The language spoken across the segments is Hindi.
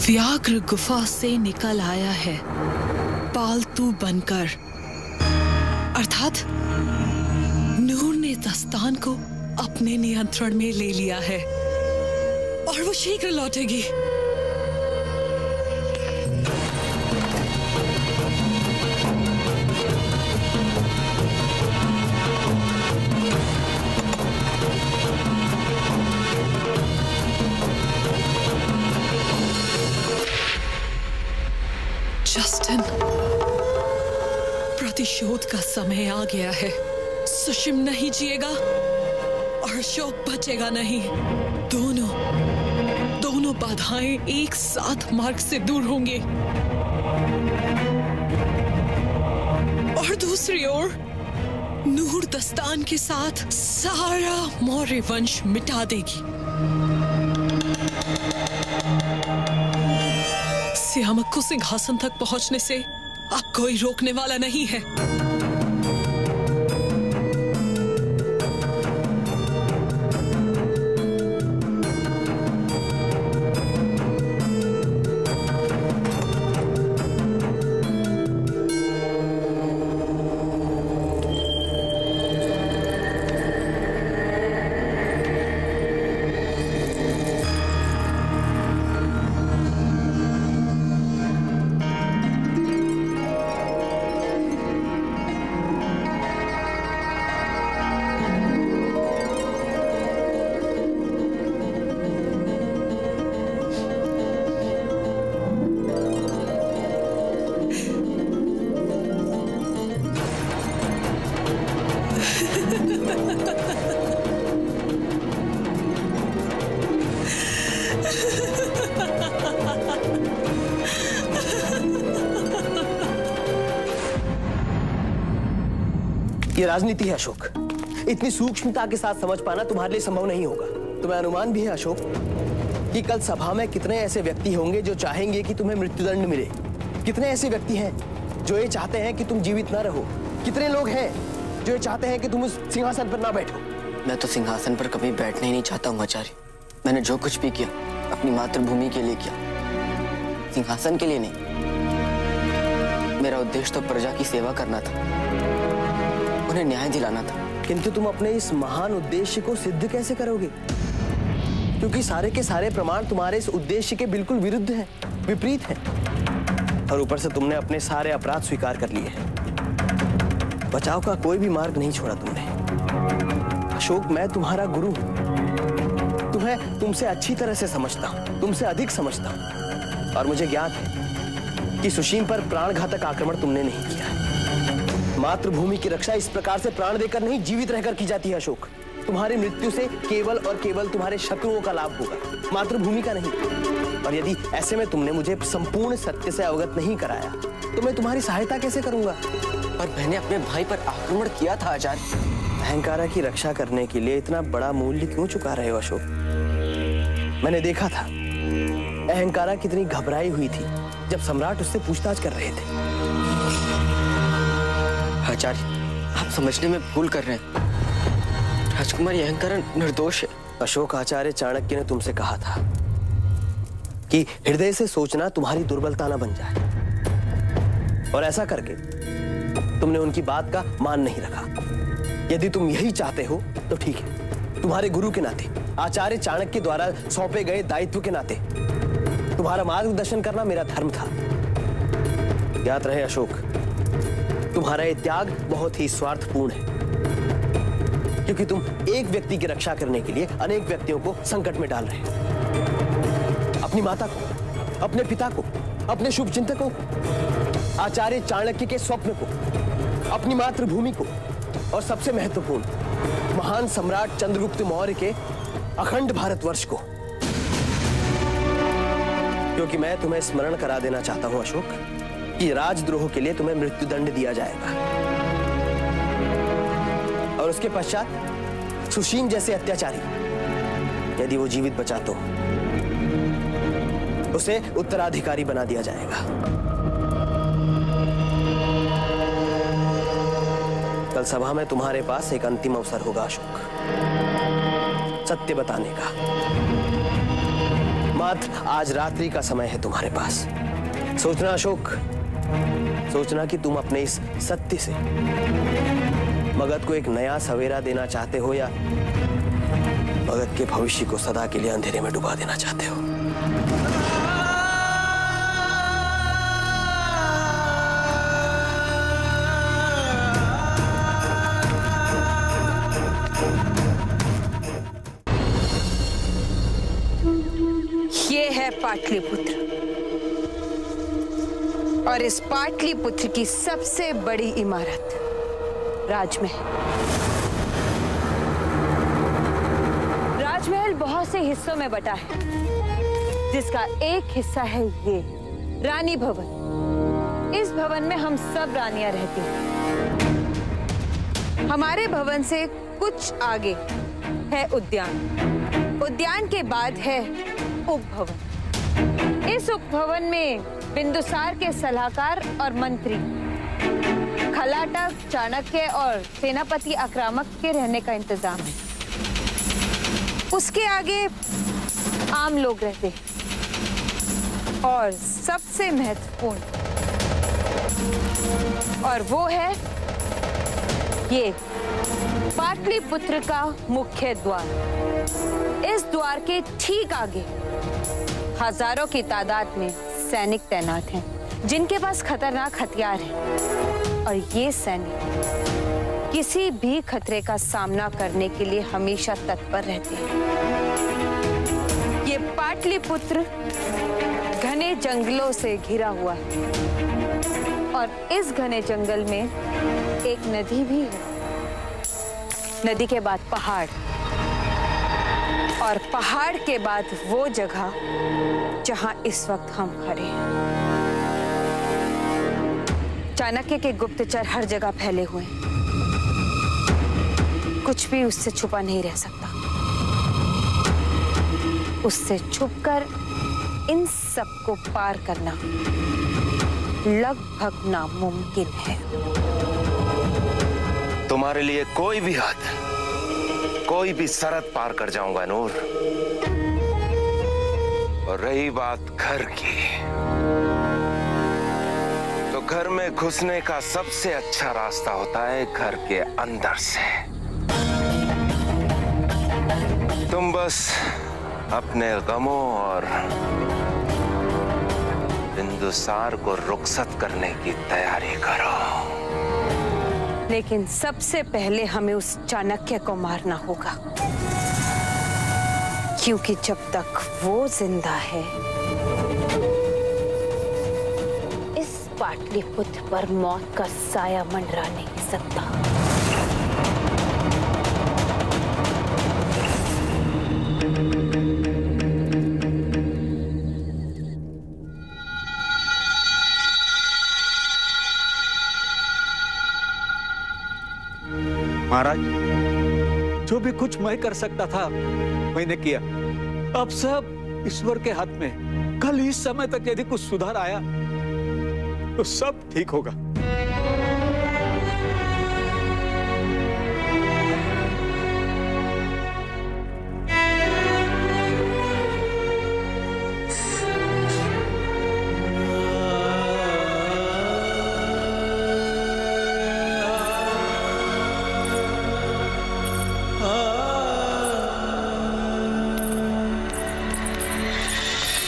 व्याघ्र गुफा से निकल आया है पालतू बनकर, अर्थात नूर ने दस्तान को अपने नियंत्रण में ले लिया है और वो शीघ्र लौटेगी। जस्टिन, प्रतिशोध का समय आ गया है। सुशिम नहीं जिएगा और अशोक बचेगा नहीं। दोनों बाधाएं एक साथ मार्ग से दूर होंगी और दूसरी ओर नूर दस्तान के साथ सारा मौर्य वंश मिटा देगी। सियामक को सिंहासन तक पहुंचने से अब कोई रोकने वाला नहीं है। ये राजनीति है अशोक। इतनी सूक्ष्मता के साथ समझ पाना तुम्हारे लिए संभव नहीं होगा। तुम्हें अनुमान भी है अशोक कि कल सभा में कितने ऐसे व्यक्ति होंगे जो चाहेंगे कि तुम्हें मृत्युदंड मिले। कितने ऐसे व्यक्ति हैं जो ये चाहते हैं कि तुम जीवित ना रहो। कितने लोग हैं जो ये चाहते हैं कि तुम उस सिंहासन पर ना बैठो। मैं तो सिंहासन पर कभी बैठना ही नहीं चाहता हूँ आचार्य। मैंने जो कुछ भी किया अपनी मातृभूमि के लिए किया, सिंहासन के लिए नहीं। मेरा उद्देश्य तो प्रजा की सेवा करना था, उन्हें न्याय दिलाना था। किंतु तुम अपने इस महान उद्देश्य को सिद्ध कैसे करोगे? क्योंकि सारे के सारे प्रमाण तुम्हारे इस उद्देश्य के बिल्कुल विरुद्ध हैं, विपरीत हैं। और ऊपर से तुमने अपने सारे अपराध स्वीकार कर लिए हैं। बचाव का कोई भी मार्ग नहीं छोड़ा तुमने। अशोक, मैं तुम्हारा गुरु हूं। तुम्हें तुमसे अच्छी तरह से समझता हूं, तुमसे अधिक समझता हूं। और मुझे ज्ञात है कि सुशीम पर प्राणघातक आक्रमण तुमने नहीं किया है। मातृभूमि की रक्षा इस प्रकार से प्राण देकर नहीं, जीवित रहकर की जाती है अशोक। तुम्हारी मृत्यु से केवल और केवल तुम्हारे शत्रुओं का लाभ होगा, मातृभूमि का नहीं। और यदि ऐसे में तुमने मुझे संपूर्ण सत्य से अवगत नहीं कराया तो मैं तुम्हारी सहायता कैसे करूंगा? पर मैंने अपने भाई पर आक्रमण किया था आचार्य। अहंकारा की रक्षा करने के लिए इतना बड़ा मूल्य क्यों चुका रहे हो अशोक? मैंने देखा था अहंकारा कितनी घबराई हुई थी जब सम्राट उससे पूछताछ कर रहे थे। आचार्य, आप समझने में भूल कर रहे हैं। राजकुमारी अहंकारा निर्दोष है। अशोक, आचार्य चाणक्य ने तुमसे कहा था कि हृदय से सोचना तुम्हारी दुर्बलता न बन जाए, और ऐसा करके तुमने उनकी बात का मान नहीं रखा। यदि तुम यही चाहते हो तो ठीक है। तुम्हारे गुरु के नाते, आचार्य चाणक्य द्वारा सौंपे गए दायित्व के नाते तुम्हारा मार्गदर्शन करना मेरा धर्म था। याद रहे अशोक, तुम्हारा ये त्याग बहुत ही स्वार्थपूर्ण है, क्योंकि तुम एक व्यक्ति की रक्षा करने के लिए अनेक व्यक्तियों को संकट में डाल रहे हो। अपनी माता को, अपने पिता को, अपने शुभचिंतकों को, आचार्य चाणक्य के स्वप्न को, अपनी मातृभूमि को, और सबसे महत्वपूर्ण महान सम्राट चंद्रगुप्त मौर्य के अखंड भारतवर्ष को। क्योंकि मैं तुम्हें स्मरण करा देना चाहता हूं अशोक कि राजद्रोह के लिए तुम्हें मृत्युदंड दिया जाएगा, और उसके पश्चात सुशीम जैसे अत्याचारी यदि वो जीवित बचा तो उसे उत्तराधिकारी बना दिया जाएगा। कल सभा में तुम्हारे पास एक अंतिम अवसर होगा अशोक, सत्य बताने का। मात्र आज रात्रि का समय है तुम्हारे पास। सोचना अशोक, सोचना कि तुम अपने इस सत्य से मगध को एक नया सवेरा देना चाहते हो या मगध के भविष्य को सदा के लिए अंधेरे में डुबा देना चाहते हो। ये है पाटलिपुत्र और इस पाटलिपुत्र की सबसे बड़ी इमारत राजमहल। राजमहल बहुत से हिस्सों में बटा है, जिसका एक हिस्सा है ये रानी भवन। इस भवन में हम सब रानियां रहती हैं। हमारे भवन से कुछ आगे है उद्यान। उद्यान के बाद है उपभवन। इस उपभवन में बिंदुसार के सलाहकार और मंत्री, खलाटक, चाणक्य और सेनापति आक्रामक के रहने का इंतजाम है। उसके आगे आम लोग रहते हैं और सबसे महत्वपूर्ण और वो है ये पाटलिपुत्र का मुख्य द्वार। इस द्वार के ठीक आगे हजारों की तादाद में सैनिक तैनात हैं, जिनके पास खतरनाक हथियार हैं और ये सैनिक किसी भी खतरे का सामना करने के लिए हमेशा तत्पर रहते हैं। ये पाटलिपुत्र घने जंगलों से घिरा हुआ है और इस घने जंगल में एक नदी भी है। नदी के बाद पहाड़ और पहाड़ के बाद वो जगह जहां इस वक्त हम खड़े हैं। चाणक्य के गुप्तचर हर जगह फैले हुए हैं। कुछ भी उससे छुपा नहीं रह सकता। उससे छुपकर इन सबको पार करना लगभग नामुमकिन है। तुम्हारे लिए कोई भी हद, कोई भी सरहद पार कर जाऊंगा नूर। और रही बात घर की, तो घर में घुसने का सबसे अच्छा रास्ता होता है घर के अंदर से। तुम बस अपने गमों और बिंदुसार को रुखसत करने की तैयारी करो। लेकिन सबसे पहले हमें उस चाणक्य को मारना होगा, क्योंकि जब तक वो जिंदा है इस पाटलिपुत्र पर मौत का साया मंडरा नहीं सकता। महाराज, जो भी कुछ मैं कर सकता था मैंने किया। अब सब ईश्वर के हाथ में। कल इस समय तक यदि कुछ सुधार आया तो सब ठीक होगा।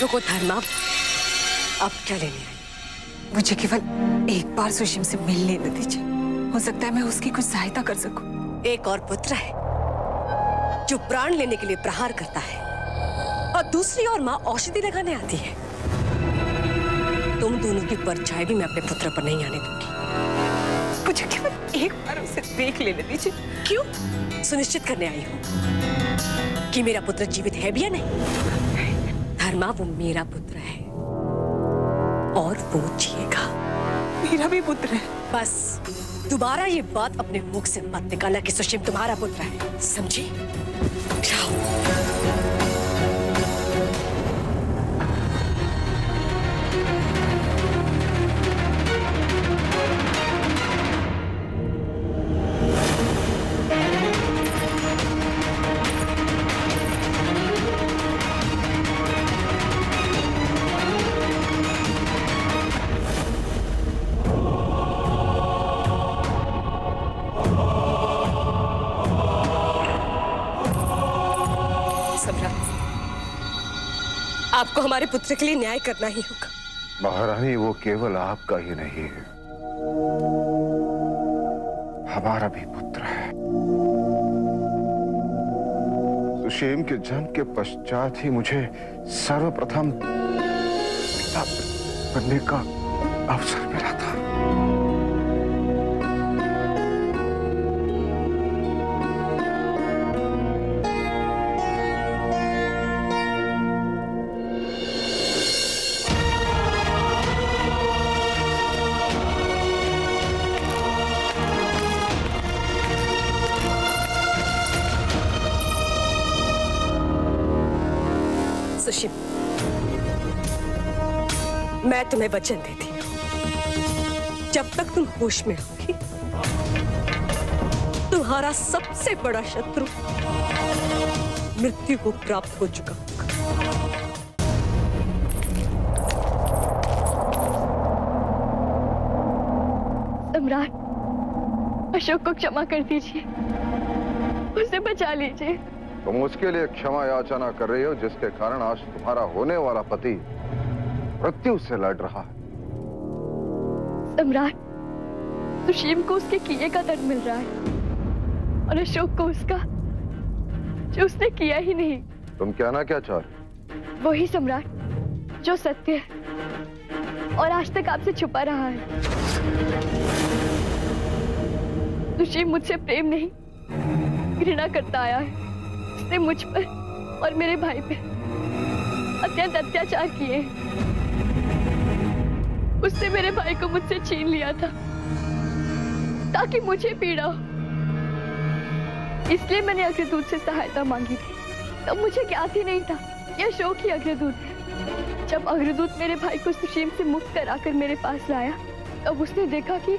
रुको धर्मा, अब क्या लेने आई? मुझे केवल एक बार सुषिम से मिल लेने दीजिए। हो सकता है मैं उसकी कुछ सहायता कर सकूं। एक और पुत्र है जो प्राण लेने के लिए प्रहार करता है और दूसरी ओर माँ औषधि लगाने आती है। तुम दोनों की परछाई भी मैं अपने पुत्र पर नहीं आने दूंगी। मुझे केवल एक बार उसे देख लेने दीजिए। क्यों? सुनिश्चित करने आई हूँ कि मेरा पुत्र जीवित है भी या नहीं। धर्मा, वो मेरा पुत्र है और वो जिएगा। मेरा भी पुत्र है। बस दोबारा ये बात अपने मुख से मत निकालना कि सुषिम तुम्हारा पुत्र है, समझी? जाओ। आपको हमारे पुत्र के लिए न्याय करना ही होगा। महारानी, वो केवल आपका ही नहीं है, हमारा भी पुत्र है। सुशीम के जन्म के पश्चात ही मुझे सर्वप्रथम पिता बनने का अवसर मिला था। सुशीम, मैं तुम्हें वचन देती हूं, जब तक तुम होश में होगी, तुम्हारा सबसे बड़ा शत्रु मृत्यु को प्राप्त हो चुका होगा। सम्राट, अशोक को क्षमा कर दीजिए, उसे बचा लीजिए। तुम उसके लिए क्षमा याचना कर रही हो जिसके कारण आज तुम्हारा होने वाला पति मृत्यु से लड़ रहा है। सम्राट, सुशीम को उसके किए का दंड मिल रहा है और अशोक को उसका जो उसने किया ही नहीं। तुम कहना क्या चाह रहे? वही सम्राट जो सत्य है और आज तक आपसे छुपा रहा है। सुशीम मुझसे प्रेम नहीं, घृणा करता आया है। उसने मुझ पर और मेरे भाई पे अत्यंत अत्याचार किए हैं। उसने मेरे भाई को मुझसे छीन लिया था ताकि मुझे पीड़ा हो। इसलिए मैंने अग्रदूत से सहायता मांगी थी। तब मुझे ज्ञात ही नहीं था कि अशोक ही अग्रदूत है। जब अग्रदूत मेरे भाई को सुशीम से मुक्त कराकर मेरे पास लाया, तब उसने देखा कि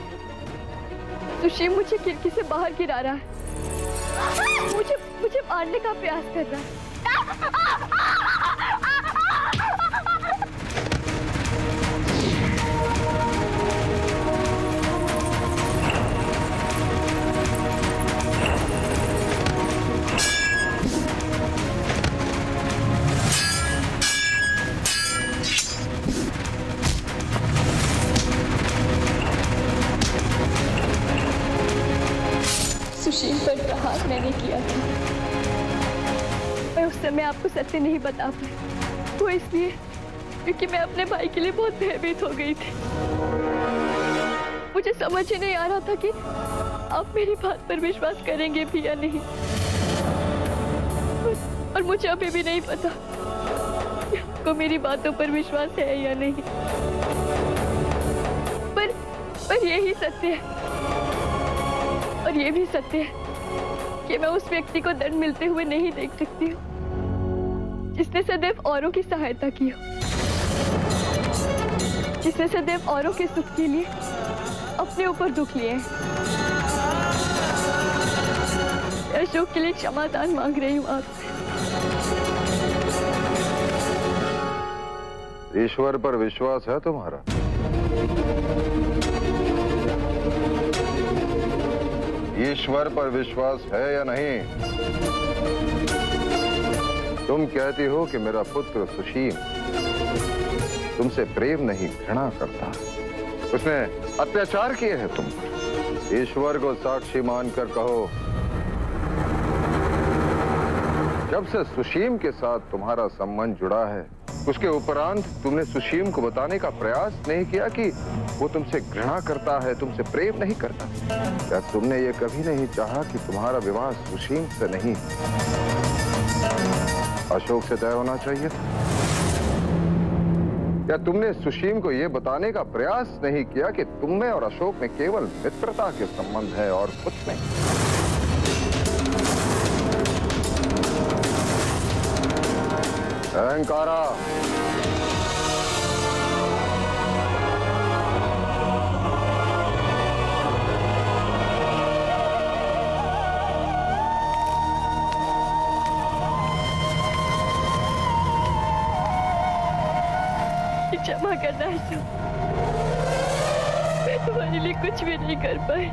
सुशीम मुझे खिड़की से बाहर गिरा रहा है, मुझे मारने का प्रयास कर रहा है। सुशील पर प्रहार मैंने किया था। मैं उस समय आपको सत्य नहीं बता पाई, वो इसलिए क्योंकि मैं अपने भाई के लिए बहुत भयभीत हो गई थी। मुझे समझ ही नहीं आ रहा था कि आप मेरी बात पर विश्वास करेंगे भी या नहीं, और मुझे अभी भी नहीं पता कि आपको मेरी बातों पर विश्वास है या नहीं। पर यही सत्य है, और ये भी सत्य है कि मैं उस व्यक्ति को दंड मिलते हुए नहीं देख सकती हूँ जिसने सदैव औरों की सहायता की हो, जिसने सदैव औरों के सुख के लिए अपने ऊपर दुख लिए। अशोक के लिए क्षमादान मांग रही हूँ आपसे। ईश्वर पर विश्वास है तुम्हारा? ईश्वर पर विश्वास है या नहीं? तुम कहती हो कि मेरा पुत्र सुशीम तुमसे प्रेम नहीं घृणा करता, उसने अत्याचार किए हैं तुम पर। ईश्वर को साक्षी मानकर कहो, जब से सुशीम के साथ तुम्हारा संबंध जुड़ा है, उसके उपरांत तुमने सुशीम को बताने का प्रयास नहीं किया कि वो तुमसे घृणा करता है, तुमसे प्रेम नहीं करता। क्या तुमने ये कभी नहीं चाहा कि तुम्हारा विवाह सुशीम से नहीं, अशोक से तय होना चाहिए? क्या तुमने सुशीम को यह बताने का प्रयास नहीं किया कि तुम में और अशोक में केवल मित्रता के संबंध है और कुछ नहीं? अहंकारा, क्षमा करना अशोक, मैं तुम्हारे लिए कुछ भी नहीं कर पाई।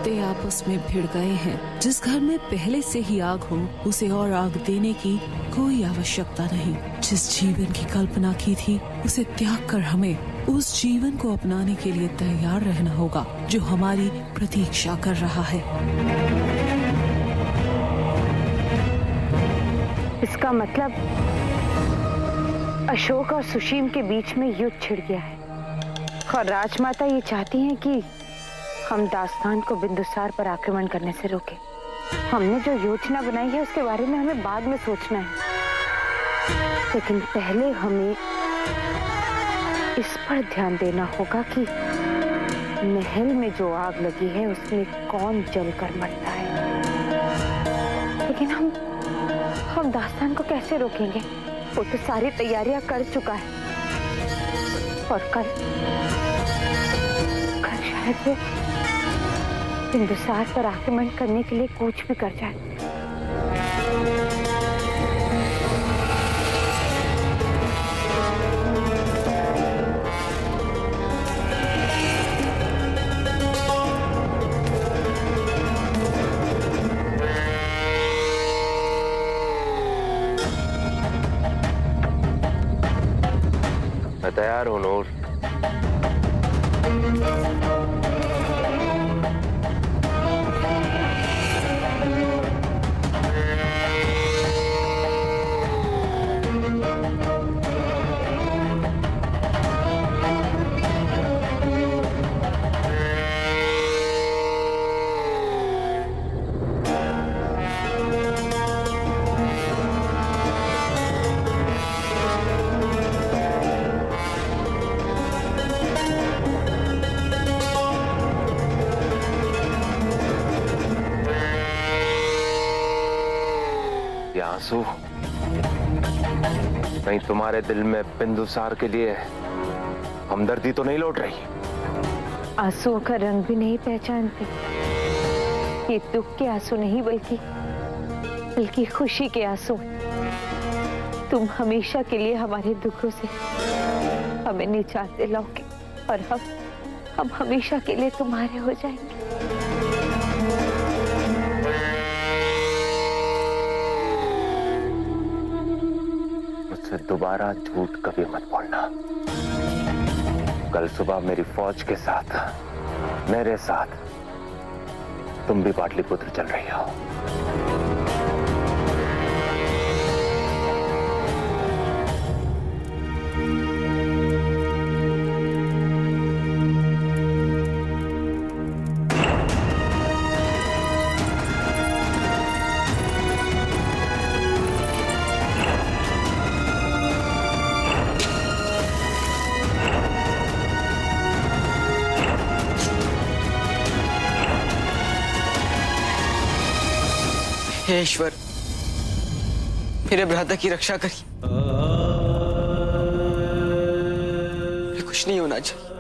कुत्ते आपस में भिड़ गए हैं। जिस घर में पहले से ही आग हो, उसे और आग देने की कोई आवश्यकता नहीं। जिस जीवन की कल्पना की थी, उसे त्याग कर हमें उस जीवन को अपनाने के लिए तैयार रहना होगा जो हमारी प्रतीक्षा कर रहा है। इसका मतलब अशोक और सुशीम के बीच में युद्ध छिड़ गया है और राजमाता ये चाहती हैं कि हम दास्तान को बिंदुसार पर आक्रमण करने से रोकें। हमने जो योजना बनाई है उसके बारे में हमें बाद में सोचना है, लेकिन पहले हमें इस पर ध्यान देना होगा कि महल में जो आग लगी है उसमें कौन जलकर मरता है। लेकिन हम दास्तान को कैसे रोकेंगे? वो तो सारी तैयारियां कर चुका है और कल शायद वो बिंदुसार पर आक्रमण करने के लिए कूच भी कर जाए। मैं तैयार हूं नूर। आंसू कहीं तुम्हारे दिल में बिंदुसार के लिए हमदर्दी तो नहीं लौट रही? आंसुओं का रंग भी नहीं पहचानते। ये दुख के आंसू नहीं बल्कि खुशी के आंसू। तुम हमेशा के लिए हमारे दुखों से हमें निजात दिलाओगे और हम हमेशा के लिए तुम्हारे हो जाएंगे। दोबारा झूठ कभी मत बोलना। कल सुबह मेरी फौज के साथ, मेरे साथ तुम भी पाटलिपुत्र चल रही हो। हे ईश्वर, मेरे भ्राता की रक्षा करिए। कुछ नहीं होना चाहिए।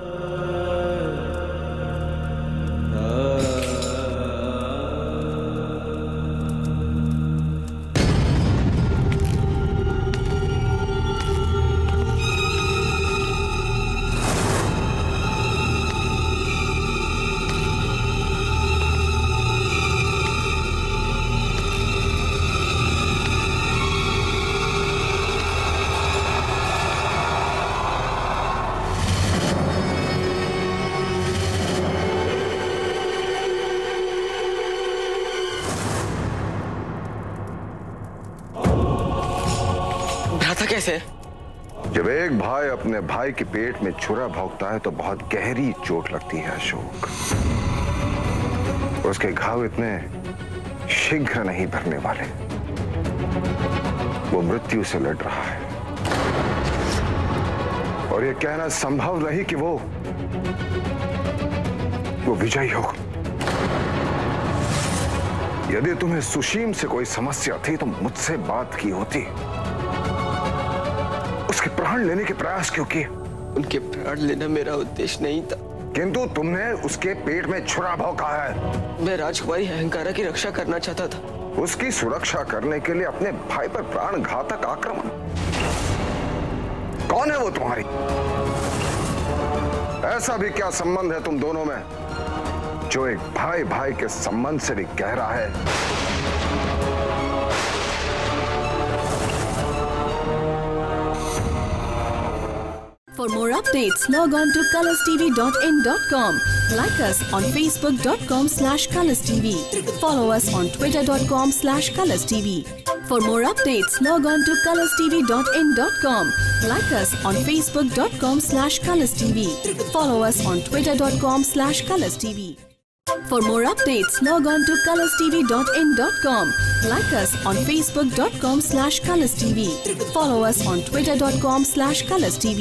कैसे? जब एक भाई अपने भाई के पेट में छुरा भोंकता है तो बहुत गहरी चोट लगती है अशोक। उसके घाव इतने शीघ्र नहीं भरने वाले। वो मृत्यु से लड़ रहा है और ये कहना संभव नहीं कि वो विजयी हो। यदि तुम्हें सुशीम से कोई समस्या थी तो मुझसे बात की होती। उसके प्राण लेने के प्रयास क्यों किए? उनके प्राण लेना मेरा उद्देश्य नहीं था, किंतु तुमने उसके पेट में छुरा भोंका है। मैं राजकुमारी अहंकारा की रक्षा करना चाहता था। उसकी सुरक्षा करने के लिए अपने भाई पर प्राण घातक आक्रमण? कौन है वो तुम्हारी? ऐसा भी क्या संबंध है तुम दोनों में जो एक भाई भाई के संबंध से भी गहरा है। For more updates, log on to colorstv.in.com. Like us on facebook.com/colorstv. Follow us on twitter.com/colorstv. For more updates, log on to colorstv.in.com. Like us on facebook.com/colorstv. Follow us on twitter.com/colorstv. For more updates, log on to colorstv.in.com. Like us on facebook.com/colorstv. Follow us on twitter.com/colorstv.